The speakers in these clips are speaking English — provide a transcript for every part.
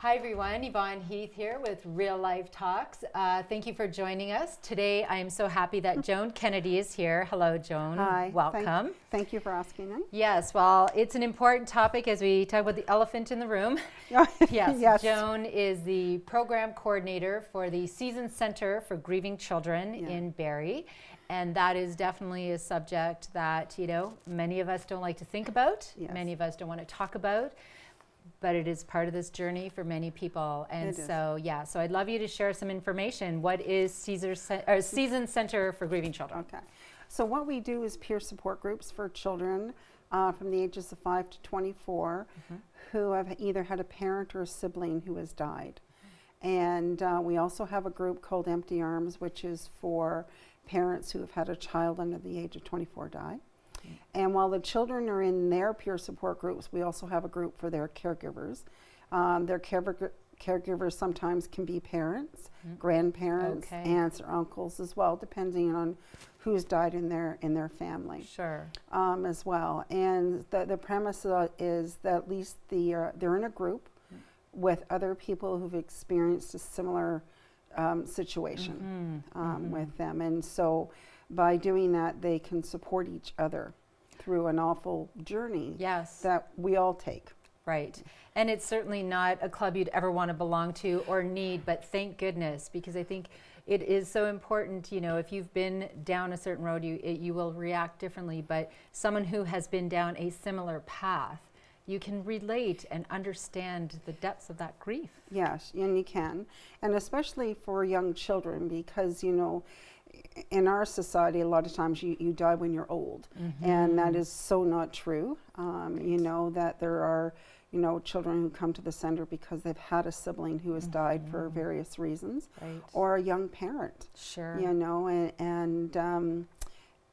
Hi everyone, Yvonne Heath here with Real Life Talks. Thank you for joining us. Today I am so happy that Joan Kennedy is here. Hello Joan, Hi. welcome. Thank you for asking me. Yes, well it's an important topic as we talk about the elephant in the room. Yes, Joan is the program coordinator for the Season Center for Grieving Children in Barrie. And that is definitely a subject that, many of us don't like to think about, many of us don't want to talk about. But it is part of this journey for many people. And so I'd love you to share some information. What is Season Center for Grieving Children? Okay. So what we do is peer support groups for children from the ages of 5 to 24 who have either had a parent or a sibling who has died. And we also have a group called Empty Arms, which is for parents who have had a child under the age of 24 die. And while the children are in their peer support groups, we also have a group for their caregivers. Their caregivers sometimes can be parents, grandparents, aunts or uncles as well, depending on who's died in their family. Sure. As well. And the premise is that at least they're in a group with other people who've experienced a similar situation with them. And so by doing that, they can support each other through an awful journey that we all take. Right. And it's certainly not a club you'd ever want to belong to or need, but thank goodness, because I think it is so important, if you've been down a certain road, you will react differently, but someone who has been down a similar path, you can relate and understand the depths of that grief. Yes, and you can. And especially for young children, because, in our society, a lot of times you die when you're old, and that is so not true. That there are, children who come to the center because they've had a sibling who has died for various reasons, or a young parent. Sure.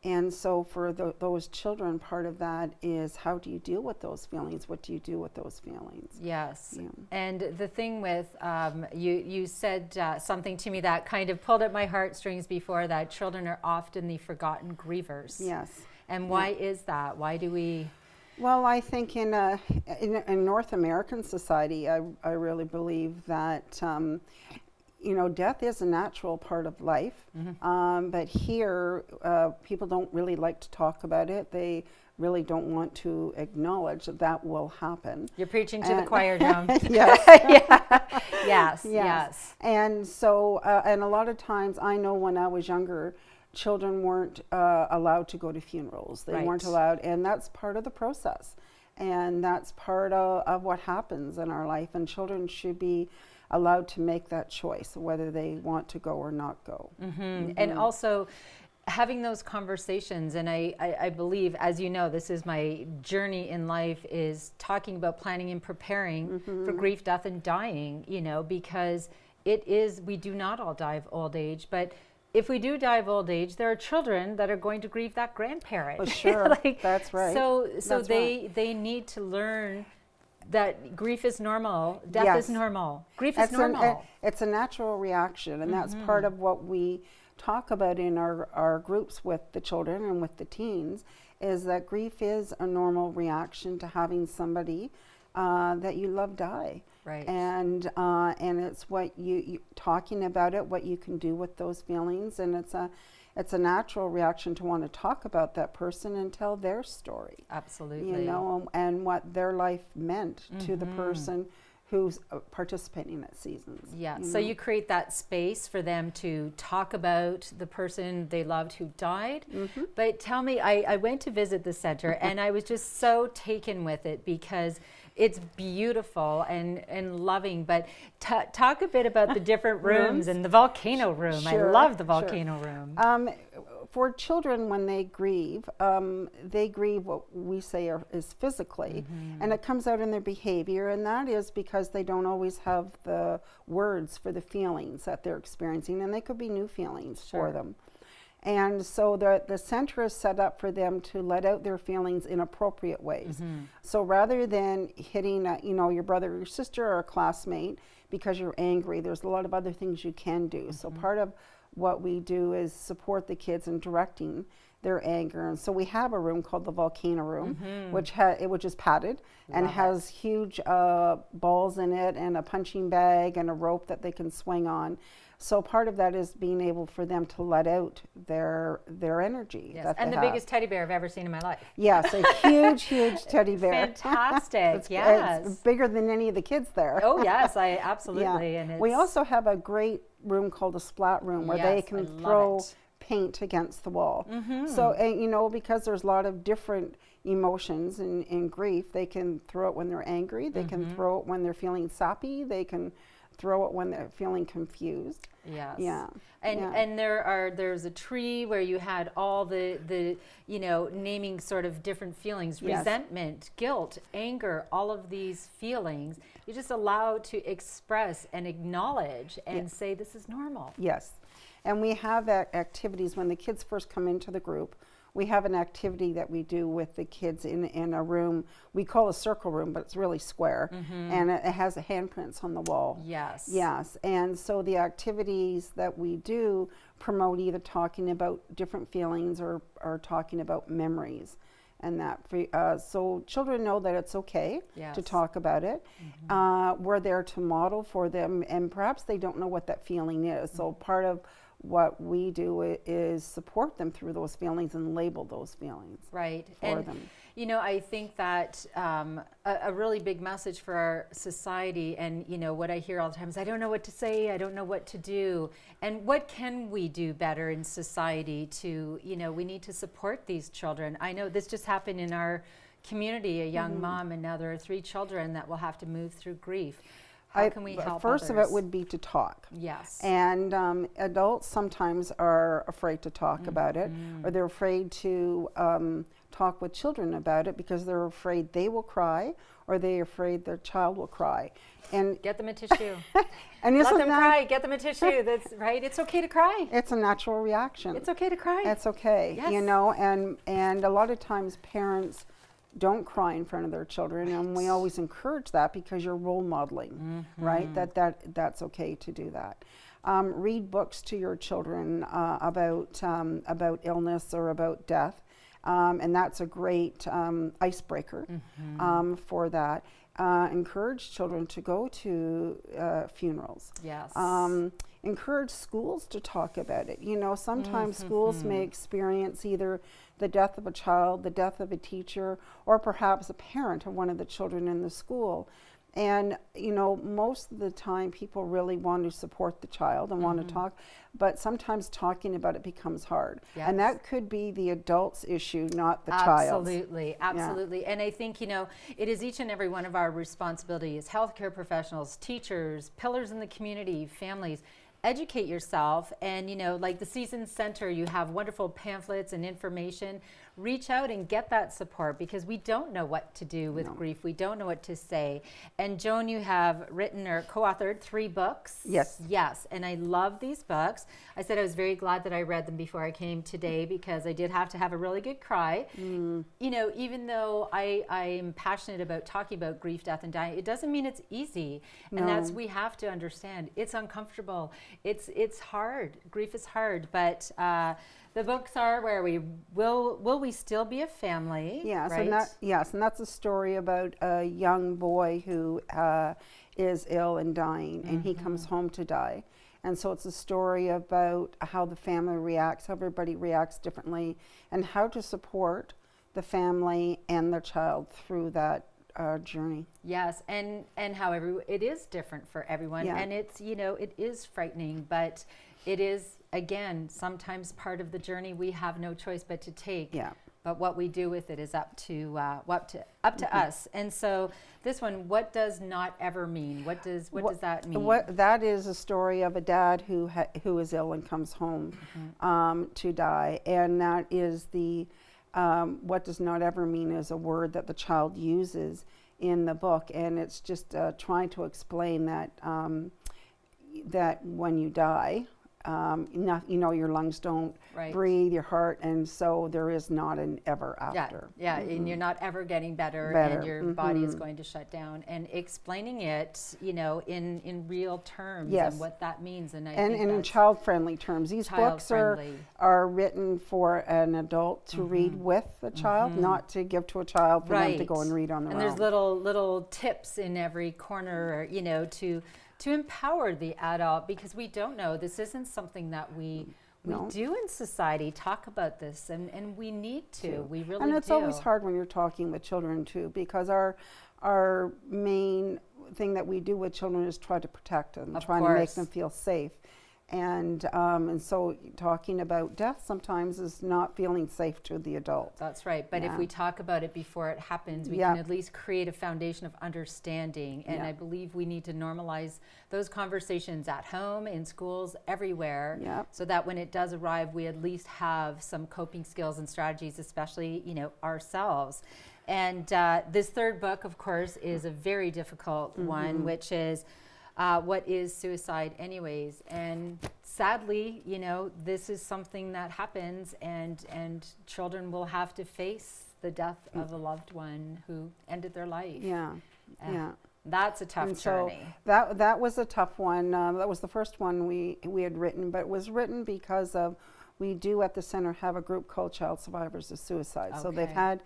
And so for those children, part of that is how do you deal with those feelings? What do you do with those feelings? Yes. Yeah. And the thing with, you said something to me that kind of pulled at my heartstrings before, that children are often the forgotten grievers. Yes. And why is that? Why do we? Well, I think in North American society, I really believe that death is a natural part of life, but here people don't really like to talk about it. They really don't want to acknowledge that will happen. You're preaching to the choir, Joan. Yes. Yes. And so, and a lot of times, I know when I was younger, children weren't allowed to go to funerals. They weren't allowed, and that's part of the process. And that's part of what happens in our life, and children should be allowed to make that choice, whether they want to go or not go. And also having those conversations, and I believe, as you know, this is my journey in life, is talking about planning and preparing for grief, death, and dying, because we do not all die of old age, but if we do die of old age, there are children that are going to grieve that grandparent. Well, sure, that's right. So they need to learn that grief is normal, death is normal, grief is normal. It's a natural reaction, and that's part of what we talk about in our groups with the children and with the teens, is that grief is a normal reaction to having somebody that you love die. Right. And it's what you talking about it, what you can do with those feelings, and it's a natural reaction to want to talk about that person and tell their story. Absolutely. And what their life meant to the person who's participating at Seasons. Yeah, so you create that space for them to talk about the person they loved who died. But tell me, I went to visit the center and I was just so taken with it because it's beautiful and loving, but talk a bit about the different rooms and the volcano room. Sure, I love the volcano room. For children, when they grieve what we say is physically, and it comes out in their behavior, and that is because they don't always have the words for the feelings that they're experiencing, and they could be new feelings for them. And so the center is set up for them to let out their feelings in appropriate ways. So rather than hitting your brother or your sister or a classmate because you're angry, there's a lot of other things you can do. So part of what we do is support the kids in directing their anger. And so we have a room called the volcano room, which is padded and Love has huge balls in it and a punching bag and a rope that they can swing on. So part of that is being able for them to let out their energy. Yes. That And they the have. biggest teddy bear I've ever seen in my life. Yes, a huge teddy bear. Fantastic. Yes. It's bigger than any of the kids there. Oh yes, I absolutely. Yeah. And it's, We also have a great room called a splat room where they Yes, can I love throw it. paint against the wall. So, and, you know, because there's a lot of different emotions in grief, they can throw it when they're angry, they can throw it when they're feeling sappy, they can throw it when they're feeling confused. Yes. Yeah. And there's a tree where you had all the you know, naming sort of different feelings, Yes. resentment, guilt, anger, all of these feelings. You just allow to express and acknowledge and say this is normal. Yes. And we have activities when the kids first come into the group. We have an activity that we do with the kids in a room we call a circle room, but it's really square, and it has handprints on the wall. Yes. Yes, and so the activities that we do promote either talking about different feelings or talking about memories. And that so children know that it's okay to talk about it. We're there to model for them, and perhaps they don't know what that feeling is. So part of what we do is support them through those feelings and label those feelings right for them. You know, I think that a really big message for our society, and you know what I hear all the time is, I don't know what to say, I don't know what to do. And what can we do better in society to, you know, we need to support these children. I know this just happened in our community, a young mom, and now there are 3 children that will have to move through grief. How can we help First others? of it would be to talk. Yes. And adults sometimes are afraid to talk about it, or they're afraid to talk with children about it because they're afraid they will cry, or they're afraid their child will cry. And get them a tissue. and Let them cry. Get them a tissue. That's right. It's okay to cry. It's a natural reaction. It's okay to cry. It's okay. Yes. You know, and a lot of times parents don't cry in front of their children, and we always encourage that because you're role modeling, right? That's okay to do that. Read books to your children about illness or about death, and that's a great icebreaker for that. Encourage children to go to funerals. Yes. Encourage schools to talk about it. You know, sometimes schools may experience either the death of a child, the death of a teacher, or perhaps a parent of one of the children in the school. And, you know, most of the time people really want to support the child and want to talk, but sometimes talking about it becomes hard. Yes. And that could be the adult's issue, not the child's. Absolutely, absolutely. Yeah. And I think, you know, it is each and every one of our responsibility as healthcare professionals, teachers, pillars in the community, families. Educate yourself, and you know, like the Season Center, you have wonderful pamphlets and information. Reach out and get that support, because we don't know what to do with grief. We don't know what to say. And Joan, you have written or co-authored 3 books. Yes. Yes, and I love these books. I said I was very glad that I read them before I came today, because I did have to have a really good cry. You know, even though I am passionate about talking about grief, death, and dying, it doesn't mean it's easy. And that's, we have to understand, it's uncomfortable. It's hard. Grief is hard, but the books are where will we still be a family? Yes, right? and that's a story about a young boy who is ill and dying, and he comes home to die. And so it's a story about how the family reacts, how everybody reacts differently, and how to support the family and their child through that journey. Yes, and how it is different for everyone, and it's, you know, it is frightening, but it is, again, sometimes part of the journey we have no choice but to take. Yeah. But what we do with it is up to us. And so this one, what does not ever mean? What does that mean? That is a story of a dad who is ill and comes home to die, and that is the what does not ever mean is a word that the child uses in the book, and it's just trying to explain that that when you die, your lungs don't Right. breathe, your heart, and so there is not an ever after. Yeah, and you're not ever getting better. And your body is going to shut down. And explaining it, in real terms and what that means. And in child-friendly terms. These books are written for an adult to read with a child, not to give to a child for them to go and read on their own. And there's little tips in every corner, to empower the adult, because we don't know. This isn't something that we do in society, talk about this, and we need to. We really do. And it's always hard when you're talking with children too, because our main thing that we do with children is try to protect them, trying to make them feel safe. And so talking about death sometimes is not feeling safe to the adult. That's right. But if we talk about it before it happens, we can at least create a foundation of understanding. And I believe we need to normalize those conversations at home, in schools, everywhere, so that when it does arrive, we at least have some coping skills and strategies, especially, ourselves. And this third book, of course, is a very difficult one, which is what is suicide anyways? And sadly, this is something that happens, and children will have to face the death of a loved one who ended their life. That's a tough journey. So that was a tough one. That was the first one we had written, but it was written because we do at the center have a group called Child Survivors of Suicide. So they've had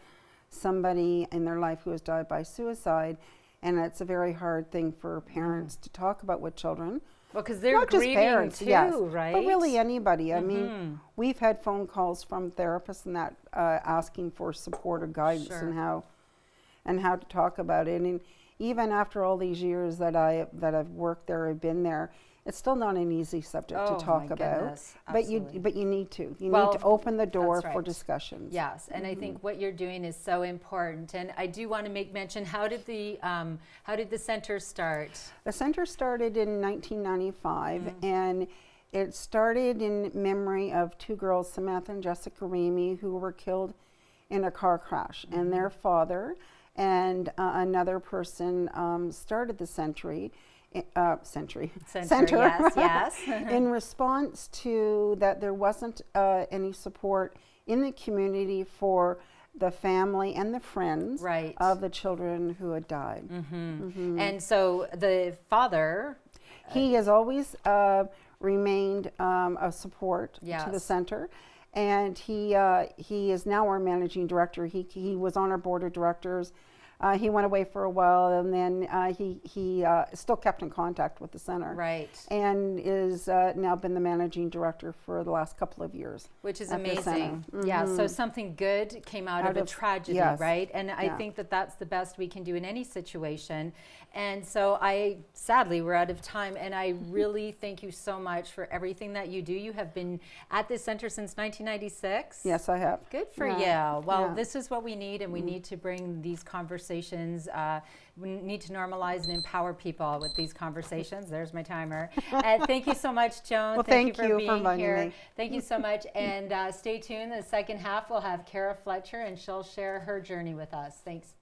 somebody in their life who has died by suicide. And it's a very hard thing for parents to talk about with children. Well, because they're not just parents, too, right? But really anybody. I mean, we've had phone calls from therapists and that asking for support or guidance and how to talk about it. And even after all these years that I've worked there, I've been there, it's still not an easy subject to talk about. But you need to. You need to open the door for discussions. Yes, and I think what you're doing is so important. And I do want to make mention, how did the center start? The center started in 1995, and it started in memory of two girls, Samantha and Jessica Ramey, who were killed in a car crash, and their father and another person started the center. Yes. In response to that, there wasn't any support in the community for the family and the friends of the children who had died. And so the father, he has always remained a support to the center, and he is now our managing director. He was on our board of directors. He went away for a while, and then he still kept in contact with the center. And is now been the managing director for the last couple of years. Which is amazing. Yeah, so something good came out of a tragedy, right? And I think that that's the best we can do in any situation. And so sadly, we're out of time, and I really thank you so much for everything that you do. You have been at this center since 1996. Yes, I have. Good for you. Well, this is what we need, and we need to bring these conversations. We need to normalize and empower people with these conversations. There's my timer. Thank you so much, Joan. Well, thank you for being here. Thank you so much. And stay tuned. The second half, we'll have Cara Fletcher, and she'll share her journey with us. Thanks.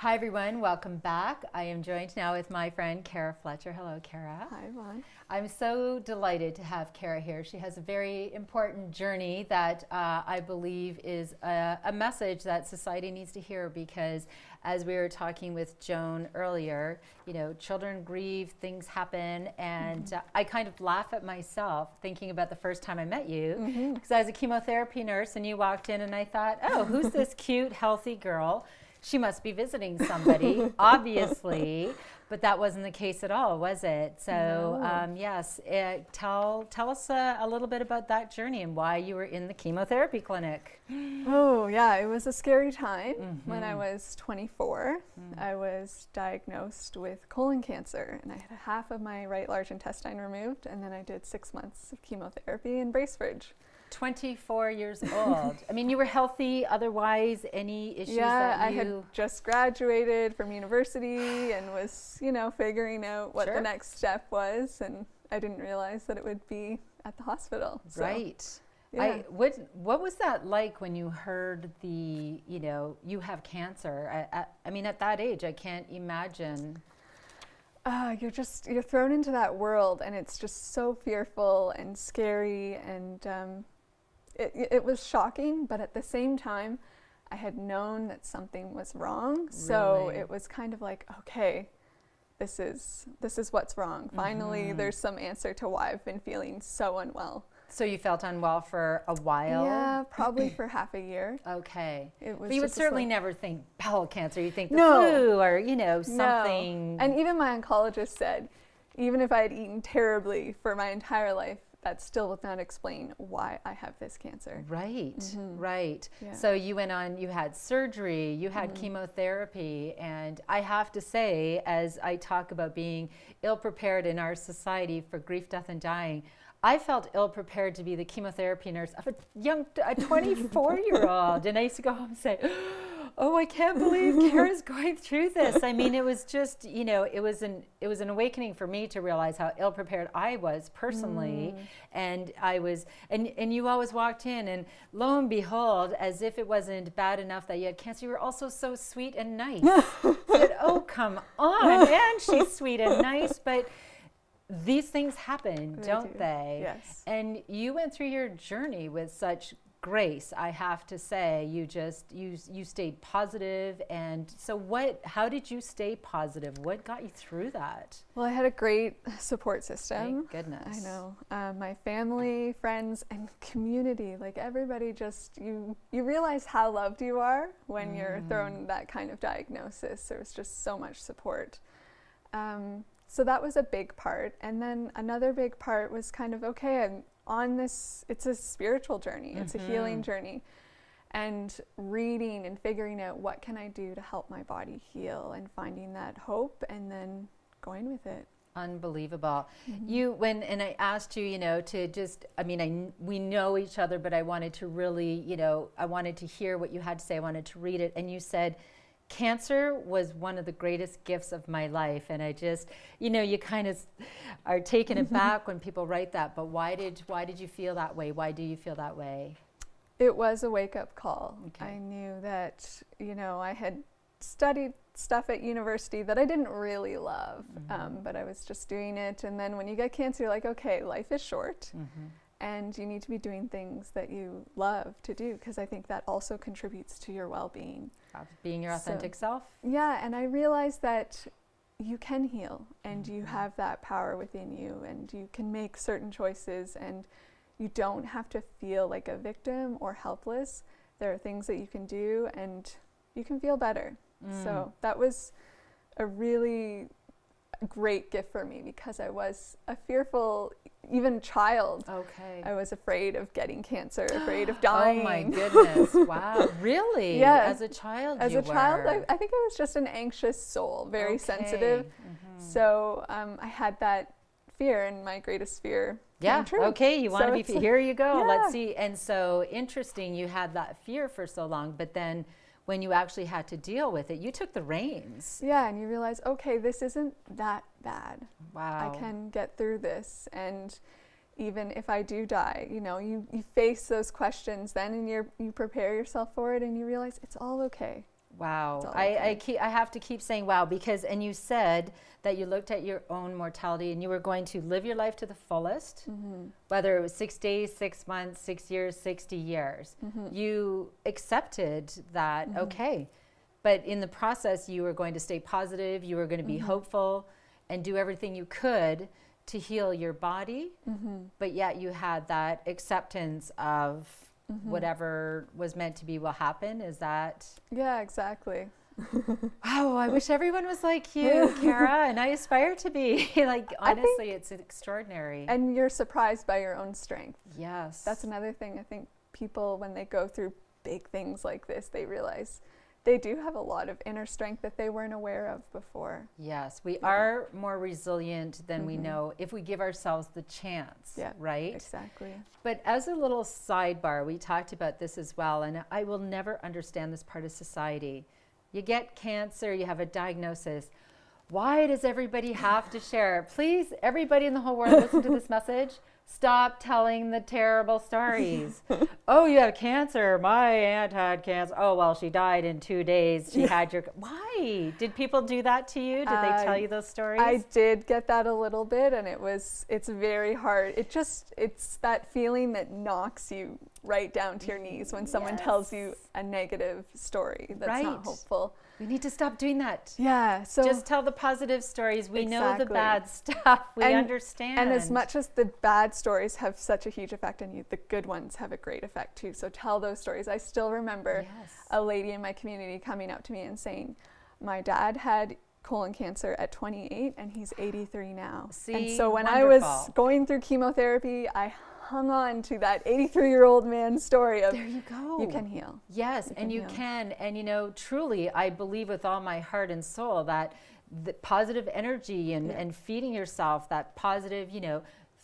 Hi everyone, welcome back. I am joined now with my friend Cara Fletcher. Hello, Cara. Hi, Yvonne. I'm so delighted to have Cara here. She has a very important journey that I believe is a message that society needs to hear, because as we were talking with Joan earlier, you know, children grieve, things happen, and I kind of laugh at myself thinking about the first time I met you, because I was a chemotherapy nurse and you walked in and I thought, oh, who's this cute, healthy girl? She must be visiting somebody, obviously, but that wasn't the case at all, was it? So, No. yes, tell us a little bit about that journey and why you were in the chemotherapy clinic. Oh, yeah, it was a scary time. When I was 24, I was diagnosed with colon cancer, and I had half of my right large intestine removed, and then I did 6 months of chemotherapy in Bracebridge. 24 years old. I mean, you were healthy, otherwise, any issues that you... I had just graduated from university and was, you know, figuring out what the next step was, and I didn't realize that it would be at the hospital. So, right. yeah. What was that like when you heard the, you know, you have cancer? I mean, at that age, I can't imagine. You're thrown into that world, and it's just so fearful and scary, and it was shocking, but at the same time, I had known that something was wrong. So it was kind of like, okay, this is what's wrong. Finally, there's some answer to why I've been feeling so unwell. So you felt unwell for a while? Yeah, probably for half a year. Okay. But you would certainly never think bowel cancer. You think the No. flu or, you know, something. No. And even my oncologist said, even if I had eaten terribly for my entire life, that still would not explain why I have this cancer. Right, right. Yeah. So you went on, you had surgery, you had chemotherapy, and I have to say, as I talk about being ill-prepared in our society for grief, death, and dying, I felt ill-prepared to be the chemotherapy nurse of a 24-year-old. And I used to go home and say, oh, I can't believe Cara's going through this. I mean, it was just, you know, it was an awakening for me to realize how ill-prepared I was personally. And I was, and you always walked in, and lo and behold, as if it wasn't bad enough that you had cancer, you were also so sweet and nice. I said, oh, come on, and she's sweet and nice, but these things happen, don't they? Yes. And you went through your journey with such grace, I have to say. You stayed positive. And so how did you stay positive? What got you through that? Well, I had a great support system. Thank goodness. I know. My family, friends, and community, like everybody, just, you realize how loved you are when you're thrown that kind of diagnosis. There was just so much support. So that was a big part. And then another big part was kind of, okay, I'm on this, it's a spiritual journey, it's a healing journey. And reading and figuring out what can I do to help my body heal, and finding that hope, and then going with it. Unbelievable. And I asked you, you know, to just, I mean, we know each other, but I wanted to really, you know, I wanted to hear what you had to say. I wanted to read it. And you said, cancer was one of the greatest gifts of my life. And I just, you know, you kind of are taken aback when people write that, but why did you feel that way? Why do you feel that way? It was a wake-up call. Okay. I knew that, you know, I had studied stuff at university that I didn't really love, but I was just doing it. And then when you get cancer, you're like, okay, life is short. And you need to be doing things that you love to do, because I think that also contributes to your well-being. Being your authentic self? Yeah, and I realized that you can heal, and you have that power within you, and you can make certain choices, and you don't have to feel like a victim or helpless. There are things that you can do, and you can feel better. So that was a really great gift for me, because I was a fearful, even child. Okay. I was afraid of getting cancer, afraid of dying. Oh my goodness. Wow. Really? Yeah. As a child, As a child, I think I was just an anxious soul, very sensitive. So I had that fear, and my greatest fear came true. Okay, you want to be, here you go. Yeah. Let's see. And so interesting, you had that fear for so long, but then when you actually had to deal with it, you took the reins. Yeah, and you realize, okay, this isn't that bad. Wow. I can get through this. And even if I do die, you know, you face those questions then, and you prepare yourself for it, and you realize it's all okay. Wow. I have to keep saying wow, because, and you said that you looked at your own mortality and you were going to live your life to the fullest, whether it was 6 days, 6 months, 6 years, 60 years. You accepted that, okay. But in the process, you were going to stay positive, you were going to be hopeful and do everything you could to heal your body. But yet you had that acceptance of whatever was meant to be will happen. Is that? Yeah, exactly. Oh, I wish everyone was like you, Cara, and I aspire to be. Like, honestly, it's extraordinary. And you're surprised by your own strength. Yes. That's another thing. I think people, when they go through big things like this, they realize they do have a lot of inner strength that they weren't aware of before. Yes, we are more resilient than we know if we give ourselves the chance, right? Exactly. But as a little sidebar, we talked about this as well, and I will never understand this part of society. You get cancer, you have a diagnosis. Why does everybody have to share? Please, everybody in the whole world, listen to this message. Stop telling the terrible stories. Oh, you have cancer. My aunt had cancer. Oh, well, she died in 2 days. She had your... Why? Did people do that to you? Did they tell you those stories? I did get that a little bit, and it's very hard. It's that feeling that knocks you right down to your knees when someone tells you a negative story that's not hopeful. We need to stop doing that. Yeah. So just tell the positive stories. We know the bad stuff. We understand. And as much as the bad stories have such a huge effect on you, the good ones have a great effect too. So tell those stories. I still remember a lady in my community coming up to me and saying, my dad had colon cancer at 28 and he's 83 now. See, and so when I was going through chemotherapy, I hung on to that 83-year-old man's story of, there you go. You can heal. Yes, and you can. And you know, truly, I believe with all my heart and soul that the positive energy and feeding yourself that positive, you know,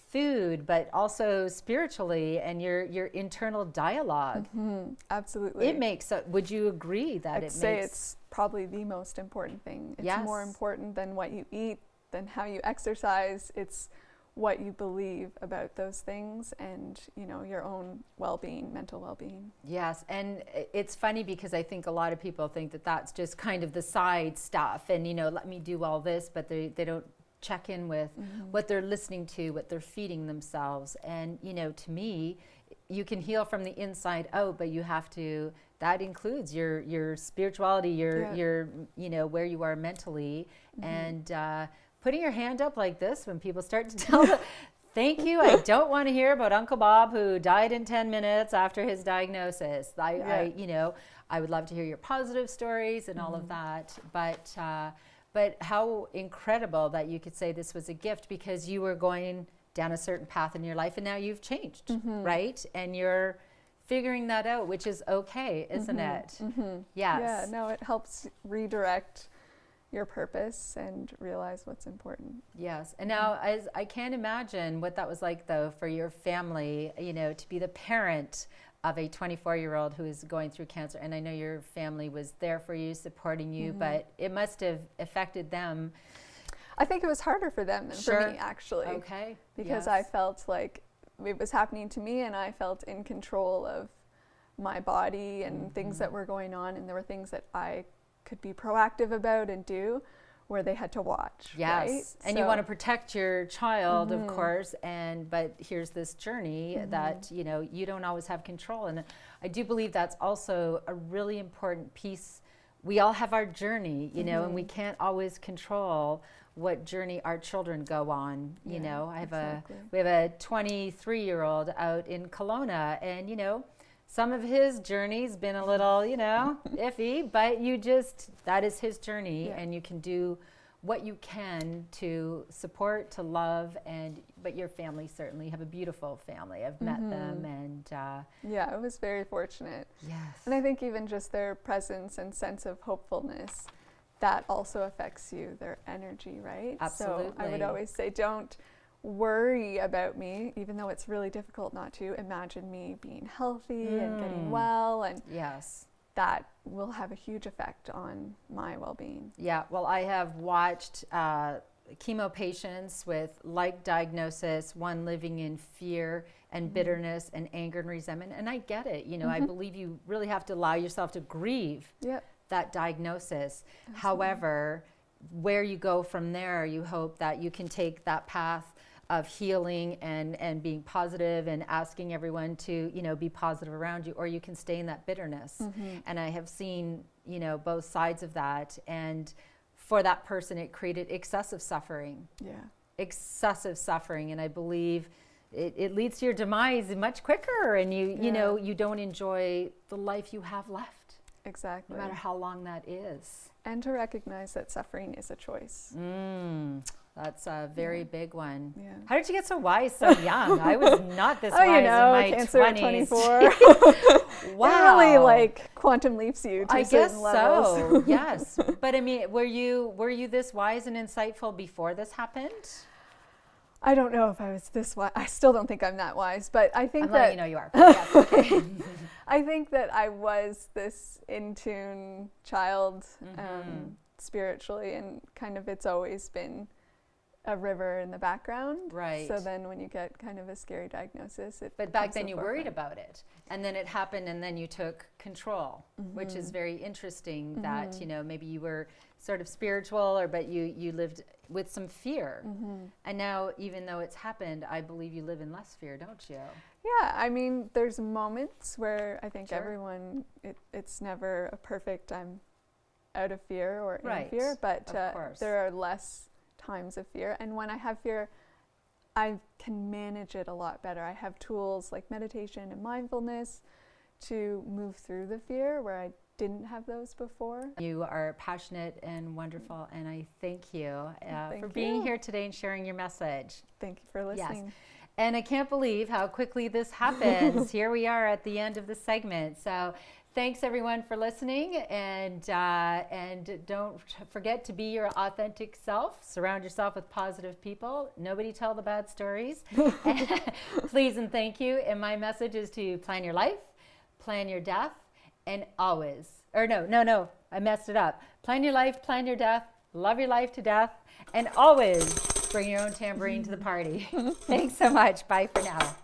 food, but also spiritually and your internal dialogue. Absolutely. It makes, would you agree that I'd say it's probably the most important thing. It's more important than what you eat, than how you exercise. It's what you believe about those things and, you know, your own well-being, mental well-being. Yes, and it's funny because I think a lot of people think that that's just kind of the side stuff and, you know, let me do all this, but they don't check in with what they're listening to, what they're feeding themselves. And, you know, to me, you can heal from the inside out, but you have to, that includes your spirituality, your you know, where you are mentally, and putting your hand up like this when people start to tell them, thank you, I don't want to hear about Uncle Bob who died in 10 minutes after his diagnosis. I you know, I would love to hear your positive stories and all of that, but how incredible that you could say this was a gift because you were going down a certain path in your life and now you've changed, right? And you're figuring that out, which is okay, isn't it? Yes. Yeah, no, it helps redirect your purpose and realize what's important. Yes. And now as I can't imagine what that was like though for your family, you know, to be the parent of a 24-year-old who is going through cancer. And I know your family was there for you, supporting you, but it must have affected them. I think it was harder for them than for me, actually. Okay. Because I felt like it was happening to me and I felt in control of my body and things that were going on, and there were things that I could be proactive about and do where they had to watch. Yes. Right? And you want to protect your child, of course, but here's this journey that, you know, you don't always have control. And I do believe that's also a really important piece. We all have our journey, you know, and we can't always control what journey our children go on. You know, we have a 23-year-old out in Kelowna, and, you know, some of his journey's been a little, you know, iffy, but that is his journey, and you can do what you can to support, to love, but your family certainly have a beautiful family. I've met them, and yeah, I was very fortunate. Yes. And I think even just their presence and sense of hopefulness, that also affects you, their energy, right? Absolutely. So I would always say, don't worry about me, even though it's really difficult not to. Imagine me being healthy and getting well, and that will have a huge effect on my well-being. Yeah, well, I have watched chemo patients with like diagnosis, one living in fear and bitterness and anger and resentment, and I get it. You know, I believe you really have to allow yourself to grieve that diagnosis. Absolutely. However, where you go from there, you hope that you can take that path of healing and being positive and asking everyone to, you know, be positive around you, or you can stay in that bitterness. And I have seen, you know, both sides of that. And for that person, it created excessive suffering. Yeah. Excessive suffering. And I believe it leads to your demise much quicker, and you know, you don't enjoy the life you have left. Exactly. No matter how long that is. And to recognize that suffering is a choice. That's a very big one. Yeah. How did you get so wise so young? I was not this wise you know, in my cancer 20s. at 24. Wow. It really like quantum leaps you to I guess certain levels. so. Yes. But I mean, were you this wise and insightful before this happened? I don't know if I was this wise. I still don't think I'm that wise, but I think I'm that letting you know you are. Yes, okay. I think that I was this in tune child spiritually, and kind of it's always been a river in the background. Right. So then when you get kind of a scary diagnosis, But back then you worried about it, and then it happened, and then you took control, which is very interesting. That, you know, maybe you were sort of spiritual, but you lived with some fear, and now, even though it's happened, I believe you live in less fear, don't you? Yeah, I mean, there's moments where I think everyone, it's never a perfect I'm out of fear or in fear, but there are less times of fear. And when I have fear, I can manage it a lot better. I have tools like meditation and mindfulness to move through the fear where I didn't have those before. You are passionate and wonderful, and I thank you Thank for being here today and sharing your message. Thank you for listening. Yes. And I can't believe how quickly this happens. Here we are at the end of the segment. So thanks everyone for listening, and don't forget to be your authentic self. Surround yourself with positive people. Nobody tell the bad stories. Please and thank you. And my message is to plan your life, plan your death, and always, or no, I messed it up. Plan your life, plan your death, love your life to death, and always bring your own tambourine to the party. Thanks so much. Bye for now.